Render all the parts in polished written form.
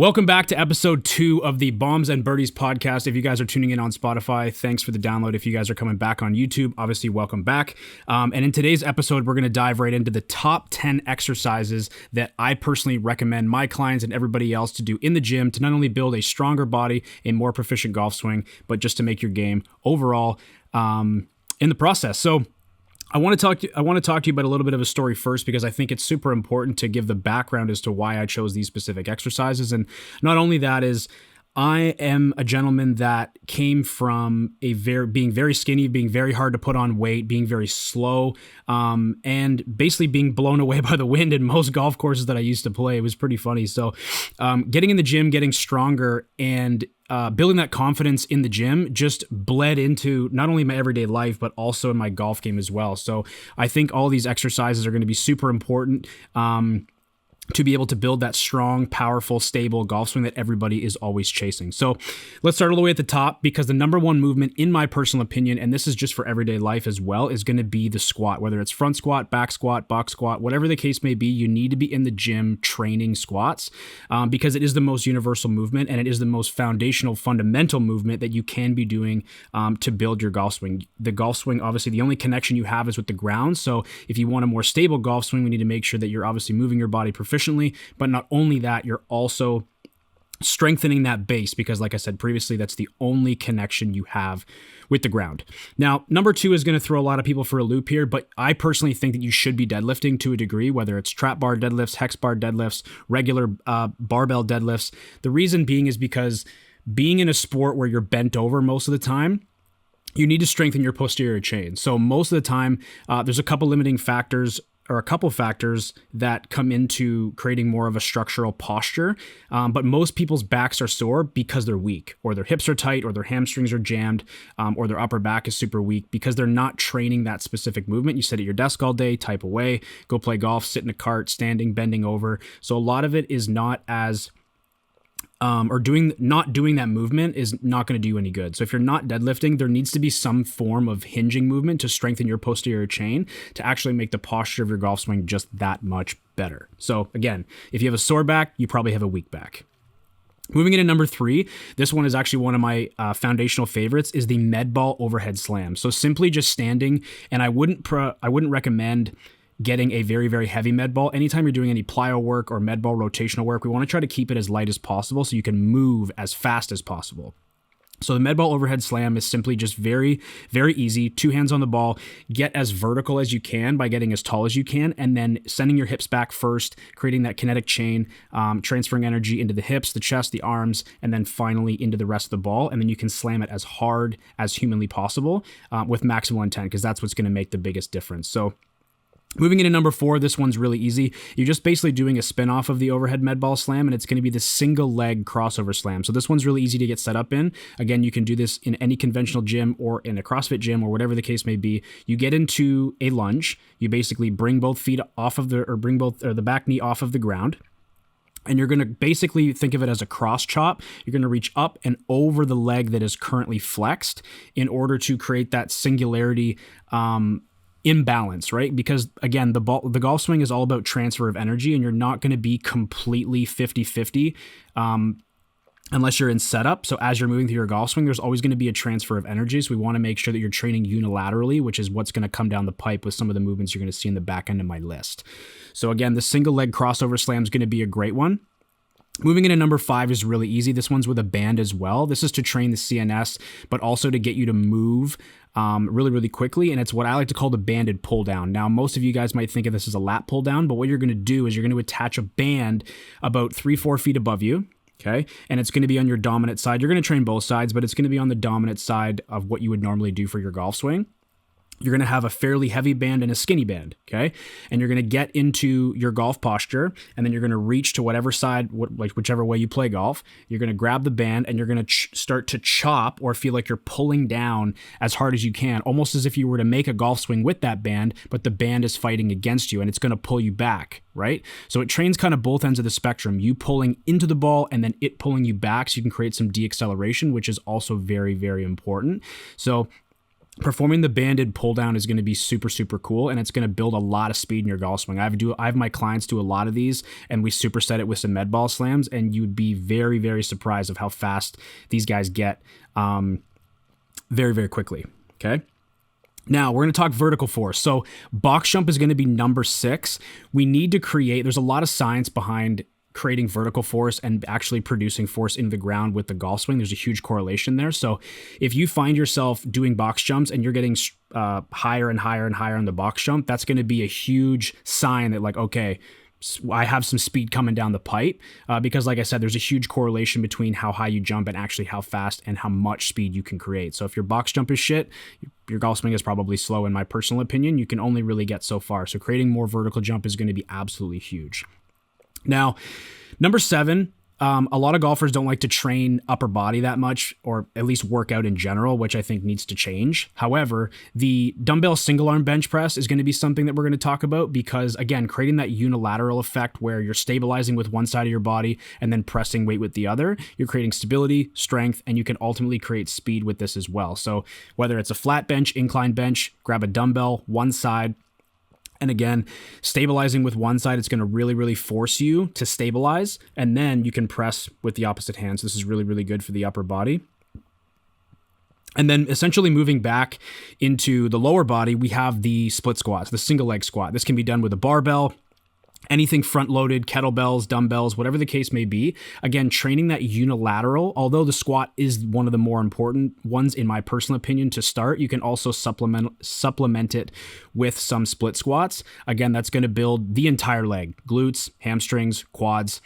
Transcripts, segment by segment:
Welcome back to episode 2 of the Bombs Birdies Podcast. If you guys are tuning in on Spotify, thanks for the download. If you guys are coming back on YouTube, obviously welcome back. And in today's episode, we're going to dive right into the top 10 exercises that I personally recommend my clients and everybody else to do in the gym to not only build a stronger body, a more proficient golf swing, but just to make your game overall in the process. So I want to talk to you about a little bit of a story first, because I think it's super important to give the background as to why I chose these specific exercises. And not only that is, I am a gentleman that came from being very skinny, being very hard to put on weight, being very slow, and basically being blown away by the wind in most golf courses that I used to play. It was pretty funny. So getting in the gym, getting stronger, and building that confidence in the gym just bled into not only my everyday life, but also in my golf game as well. So I think all these exercises are going to be super important to be able to build that strong, powerful, stable golf swing that everybody is always chasing. So let's start all the way at the top, because the number one movement, in my personal opinion, and this is just for everyday life as well, is going to be the squat. Whether it's front squat, back squat, box squat, whatever the case may be, you need to be in the gym training squats because it is the most universal movement, and it is the most foundational, fundamental movement that you can be doing to build your golf swing. The golf swing, obviously, the only connection you have is with the ground. So if you want a more stable golf swing, we need to make sure that you're obviously moving your body proficiently. But not only that, you're also strengthening that base, because like I said previously, that's the only connection you have with the ground. Now, number 2 is going to throw a lot of people for a loop here, but I personally think that you should be deadlifting to a degree, whether it's trap bar deadlifts, hex bar deadlifts, regular barbell deadlifts. The reason being is because being in a sport where you're bent over most of the time, you need to strengthen your posterior chain. So most of the time, there's a couple limiting factors, or a couple factors that come into creating more of a structural posture. But most people's backs are sore because they're weak, or their hips are tight, or their hamstrings are jammed, or their upper back is super weak because they're not training that specific movement. You sit at your desk all day, type away, go play golf, sit in a cart, standing, bending over. So a lot of it is not as not doing that movement is not going to do you any good. So if you're not deadlifting, there needs to be some form of hinging movement to strengthen your posterior chain to actually make the posture of your golf swing just that much better. So again, if you have a sore back, you probably have a weak back. Moving into number 3, this one is actually one of my foundational favorites, is the med ball overhead slam. So simply just standing, and I wouldn't recommend getting a very, very heavy med ball. Anytime you're doing any plyo work or med ball rotational work, we want to try to keep it as light as possible so you can move as fast as possible. So the med ball overhead slam is simply just very, very easy. 2 hands on the ball, get as vertical as you can by getting as tall as you can, and then sending your hips back first, creating that kinetic chain, transferring energy into the hips, the chest, the arms, and then finally into the rest of the ball. And then you can slam it as hard as humanly possible with maximal intent, because that's what's going to make the biggest difference. So moving into number 4, this one's really easy. You're just basically doing a spin off of the overhead med ball slam, and it's going to be the single leg crossover slam. So this one's really easy to get set up in. Again, you can do this in any conventional gym or in a CrossFit gym or whatever the case may be. You get into a lunge. You basically bring both feet off of the back knee off of the ground. And you're going to basically think of it as a cross chop. You're going to reach up and over the leg that is currently flexed in order to create that singularity imbalance, right? Because again, the golf swing is all about transfer of energy, and you're not going to be completely 50-50 unless you're in setup. So as you're moving through your golf swing, there's always going to be a transfer of energy. So we want to make sure that you're training unilaterally, which is what's going to come down the pipe with some of the movements you're going to see in the back end of my list. So again, the single leg crossover slam is going to be a great one. Moving into number 5 is really easy. This one's with a band as well. This is to train the CNS, but also to get you to move really, really quickly. And it's what I like to call the banded pull down. Now, most of you guys might think of this as a lat pull down, but what you're going to do is you're going to attach a band about 3-4 feet above you. Okay. And it's going to be on your dominant side. You're going to train both sides, but it's going to be on the dominant side of what you would normally do for your golf swing. You're going to have a fairly heavy band and a skinny band, okay? And you're going to get into your golf posture, and then you're going to reach to whatever side, whichever way you play golf. You're going to grab the band, and you're going to start to chop or feel like you're pulling down as hard as you can, almost as if you were to make a golf swing with that band, but the band is fighting against you, and it's going to pull you back, right? So it trains kind of both ends of the spectrum, you pulling into the ball and then it pulling you back, so you can create some deacceleration, which is also very, very important. So performing the banded pull down is going to be super, super cool, and it's going to build a lot of speed in your golf swing. I have my clients do a lot of these, and we superset it with some med ball slams, and you'd be very, very surprised of how fast these guys get very, very quickly. Okay. Now we're going to talk vertical force. So box jump is going to be number 6. We need to create, there's a lot of science behind creating vertical force and actually producing force into the ground with the golf swing. There's a huge correlation there. So if you find yourself doing box jumps and you're getting higher and higher and higher on the box jump, that's going to be a huge sign that, like, okay, I have some speed coming down the pipe, because like I said, there's a huge correlation between how high you jump and actually how fast and how much speed you can create. So if your box jump is shit, your golf swing is probably slow. In my personal opinion, you can only really get so far. So creating more vertical jump is going to be absolutely huge. Now, number 7, a lot of golfers don't like to train upper body that much, or at least work out in general, which I think needs to change. However, the dumbbell single arm bench press is going to be something that we're going to talk about, because again, creating that unilateral effect where you're stabilizing with one side of your body and then pressing weight with the other, you're creating stability, strength, and you can ultimately create speed with this as well. So whether it's a flat bench, incline bench, grab a dumbbell, one side. And again, stabilizing with one side, it's going to really, really force you to stabilize. And then you can press with the opposite hand. So this is really, really good for the upper body. And then essentially moving back into the lower body, we have the split squats, the single leg squat. This can be done with a barbell, anything front loaded, kettlebells, dumbbells, whatever the case may be. Again, training that unilateral, although the squat is one of the more important ones in my personal opinion to start, you can also supplement it with some split squats. Again, that's going to build the entire leg, glutes, hamstrings, quads,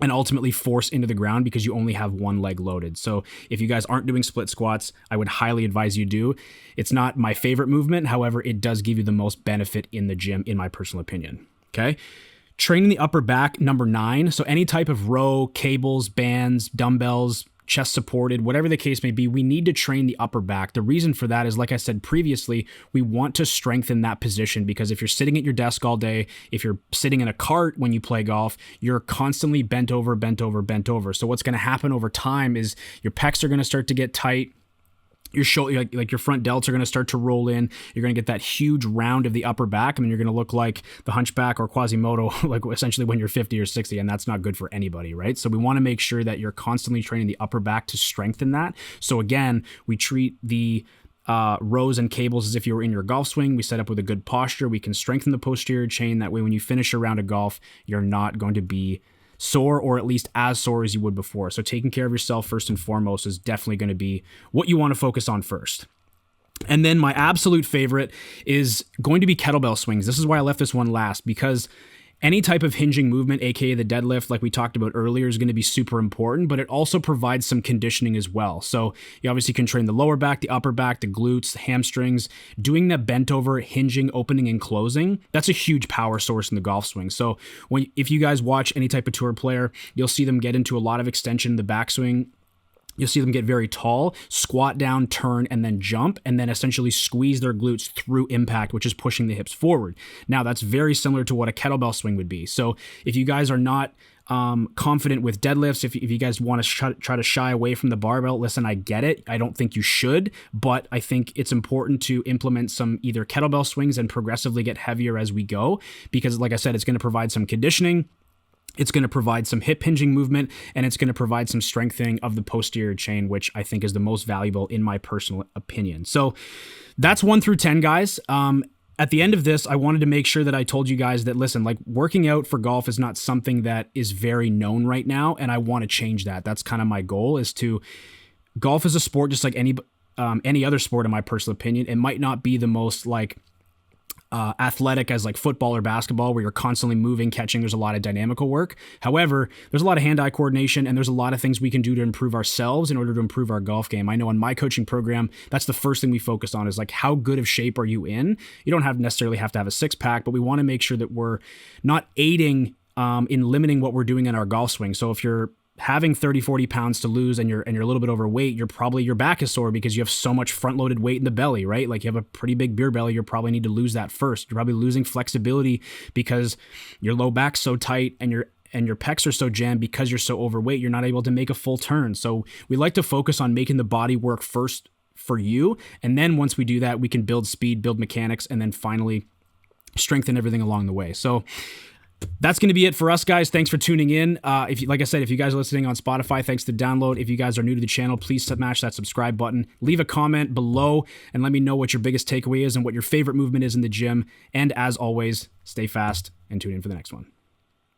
and ultimately force into the ground, because you only have one leg loaded. So if you guys aren't doing split squats, I would highly advise you do. It's not my favorite movement. However, it does give you the most benefit in the gym, in my personal opinion. Okay. Training the upper back, number 9. So any type of row, cables, bands, dumbbells, chest supported, whatever the case may be, we need to train the upper back. The reason for that is, like I said previously, we want to strengthen that position, because if you're sitting at your desk all day, if you're sitting in a cart when you play golf, you're constantly bent over, bent over, bent over. So what's going to happen over time is your pecs are going to start to get tight. Your shoulder, like your front delts are going to start to roll in. You're going to get that huge round of the upper back. I mean, you're going to look like the hunchback or Quasimodo, like essentially when you're 50 or 60, and that's not good for anybody, right? So we want to make sure that you're constantly training the upper back to strengthen that. So again, we treat the rows and cables as if you were in your golf swing. We set up with a good posture. We can strengthen the posterior chain. That way, when you finish a round of golf, you're not going to be sore, or at least as sore as you would before. So taking care of yourself first and foremost is definitely going to be what you want to focus on first. And then my absolute favorite is going to be kettlebell swings. This is why I left this one last, because any type of hinging movement, aka the deadlift, like we talked about earlier, is going to be super important, but it also provides some conditioning as well. So you obviously can train the lower back, the upper back, the glutes, the hamstrings. Doing that bent over, hinging, opening, and closing, that's a huge power source in the golf swing. So if you guys watch any type of tour player, you'll see them get into a lot of extension in the backswing. You'll see them get very tall, squat down, turn, and then jump, and then essentially squeeze their glutes through impact, which is pushing the hips forward. Now, that's very similar to what a kettlebell swing would be. So if you guys are not confident with deadlifts, if you guys want to try to shy away from the barbell, listen, I get it. I don't think you should, but I think it's important to implement some either kettlebell swings and progressively get heavier as we go, because like I said, it's going to provide some conditioning. It's going to provide some hip hinging movement, and it's going to provide some strengthening of the posterior chain, which I think is the most valuable in my personal opinion. So that's 1 through 10, guys. At the end of this, I wanted to make sure that I told you guys that, listen, like working out for golf is not something that is very known right now, and I want to change that. That's kind of my goal, is to golf is a sport just like any other sport, in my personal opinion. It might not be the most like athletic as like football or basketball, where you're constantly moving, catching. There's a lot of dynamical work. However, there's a lot of hand-eye coordination, and there's a lot of things we can do to improve ourselves in order to improve our golf game. I know in my coaching program, that's the first thing we focus on, is like, how good of shape are you in? You don't necessarily have to have a six-pack, but we want to make sure that we're not aiding in limiting what we're doing in our golf swing. So if you're having 30, 40 pounds to lose and you're a little bit overweight, your back is sore because you have so much front loaded weight in the belly, right? Like you have a pretty big beer belly. You probably need to lose that first. You're probably losing flexibility because your low back's so tight and your pecs are so jammed because you're so overweight. You're not able to make a full turn. So we like to focus on making the body work first for you. And then once we do that, we can build speed, build mechanics, and then finally strengthen everything along the way. So that's going to be it for us, guys. Thanks for tuning in. If you, like I said, if you guys are listening on Spotify, thanks to download. If you guys are new to the channel, please smash that subscribe button. Leave a comment below and let me know what your biggest takeaway is and what your favorite movement is in the gym. And as always, stay fast and tune in for the next one.